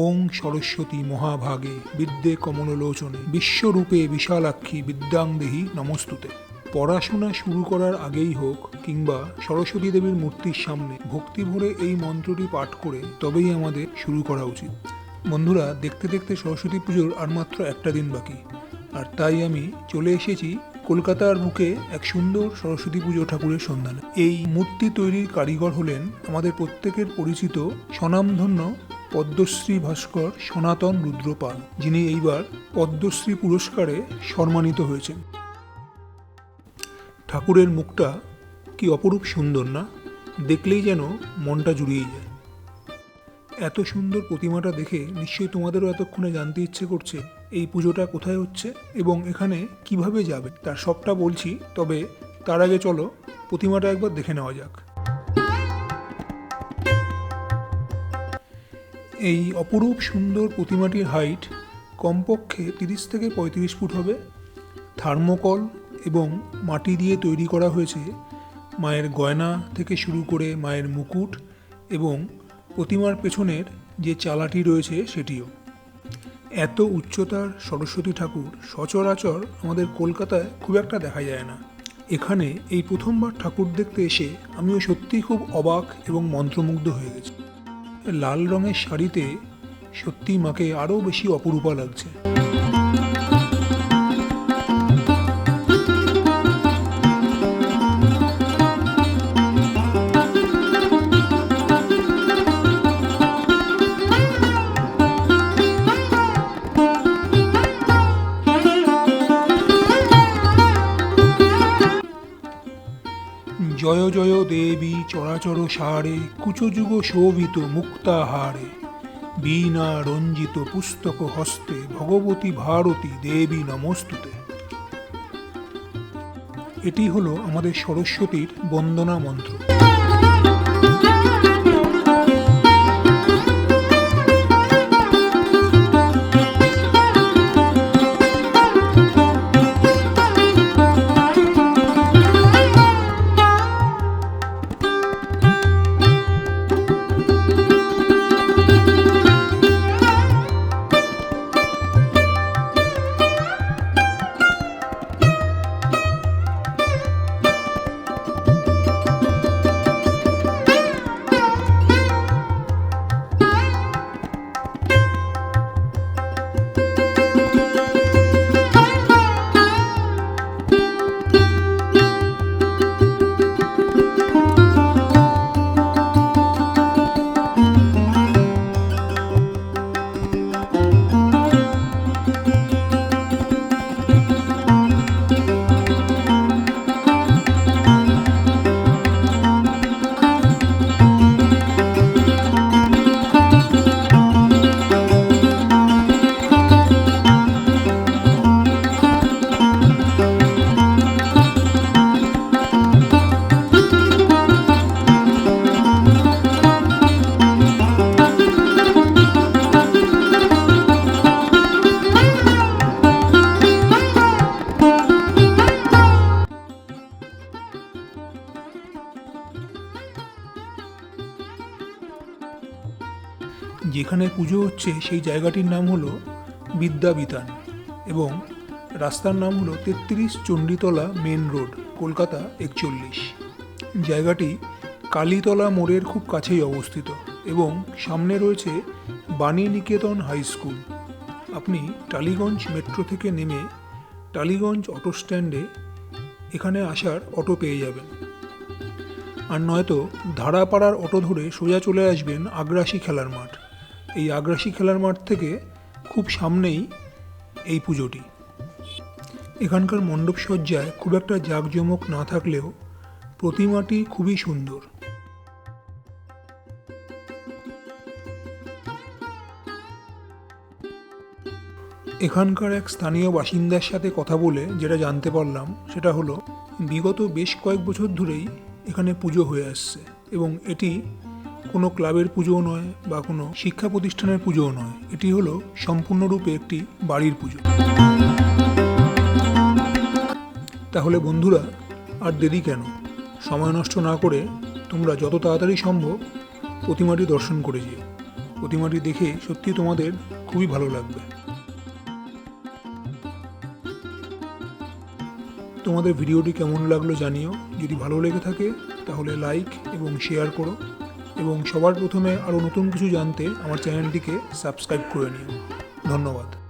ওং সরস্বতী মহাভাগে বিদ্যে কমললোচনে বিশ্বরূপে বিশালাক্ষী বিদ্যাং দেহি নমস্তুতে। পড়াশোনা শুরু করার আগেই হোক কিংবা সরস্বতী দেবীর মূর্তির সামনে ভক্তি ভরে এই মন্ত্রটি পাঠ করে তবেই আমাদের শুরু করা উচিত। বন্ধুরা, দেখতে দেখতে সরস্বতী পুজোর আর মাত্র একটা দিন বাকি, আর তাই আমি চলে এসেছি কলকাতার বুকে এক সুন্দর সরস্বতী পুজো ঠাকুরের সন্ধানে। এই মূর্তি তৈরির কারিগর হলেন আমাদের প্রত্যেকের পরিচিত স্বনামধন্য পদ্মশ্রী ভাস্কর সনাতন রুদ্রপাল, যিনি এইবার পদ্মশ্রী পুরস্কারে সম্মানিত হয়েছেন। ঠাকুরের মুখটা কি অপরূপ সুন্দর না? দেখলেই যেন মনটা জুড়িয়ে যায়। এত সুন্দর প্রতিমাটা দেখে নিশ্চয়ই তোমাদেরও এতক্ষণে জানতে ইচ্ছে করছে এই পুজোটা কোথায় হচ্ছে এবং এখানে কিভাবে যাবে, তার সবটা বলছি। তবে তার আগে চলো প্রতিমাটা একবার দেখে নেওয়া যাক। এই অপরূপ সুন্দর প্রতিমাটির হাইট কমপক্ষে 30 থেকে 35 ফুট হবে। থার্মোকল এবং মাটি দিয়ে তৈরি করা হয়েছে মায়ের গয়না থেকে শুরু করে মায়ের মুকুট এবং প্রতিমার পেছনের যে চালাটি রয়েছে সেটিও। এত উচ্চতার সরস্বতী ঠাকুর সচরাচর আমাদের কলকাতায় খুব একটা দেখা যায় না। এখানে এই প্রথমবার ঠাকুর দেখতে এসে আমিও সত্যিই খুব অবাক এবং মন্ত্রমুগ্ধ হয়ে গেছি। লাল রঙের শাড়িতে সত্যি মাকে আরও বেশি অপরূপা লাগছে। জয় জয় দেবী চরাচর সারে কুচযুগ শোভিত মুক্তাহারে বীণা রঞ্জিত পুস্তক হস্তে ভগবতী ভারতী দেবী নমস্তুতে। এটি হলো আমাদের সরস্বতীর বন্দনা মন্ত্র। যেখানে পুজো হচ্ছে সেই জায়গাটির নাম হলো বিদ্যাবিতান এবং রাস্তার নাম হলো 33 চণ্ডীতলা মেন রোড, কলকাতা 41। জায়গাটি কালীতলা মোড়ের খুব কাছেই অবস্থিত এবং সামনে রয়েছে বাণী নিকেতন হাই স্কুল। আপনি টালিগঞ্জ মেট্রো থেকে নেমে টালিগঞ্জ অটো স্ট্যান্ডে এখানে আসার অটো পেয়ে যাবেন, আর নয়তো ধারাপাড়ার অটো ধরে সোজা চলে আসবেন আগ্রাসী খেলার মাঠ। এই আগ্রাসী খেলার মাঠ থেকে খুব সামনেই এই পুজোটি। এখানকার মণ্ডপ সজ্জায় খুব একটা জাঁকজমক না থাকলেও প্রতিমাটি খুবই সুন্দর। এখানকার এক স্থানীয় বাসিন্দার সাথে কথা বলে যেটা জানতে পারলাম সেটা হলো বিগত বেশ কয়েক বছর ধরেই এখানে পুজো হয়ে আসছে এবং এটি কোনো ক্লাবের পুজোও নয় বা কোনো শিক্ষা প্রতিষ্ঠানের পুজোও নয়, এটি হলো সম্পূর্ণরূপে একটি বাড়ির পুজো। তাহলে বন্ধুরা, আর দেরি কেন? সময় নষ্ট না করে তোমরা যত তাড়াতাড়ি সম্ভব প্রতিমাটি দর্শন করে যেও। প্রতিমাটি দেখে সত্যি তোমাদের খুবই ভালো লাগবে। তোমাদের ভিডিওটি কেমন লাগলো জানিও। যদি ভালো লেগে থাকে তাহলে লাইক এবং শেয়ার করো, এবং সবার প্রথমে আরও নতুন কিছু জানতে আমার চ্যানেলটিকে সাবস্ক্রাইব করে নিও। ধন্যবাদ।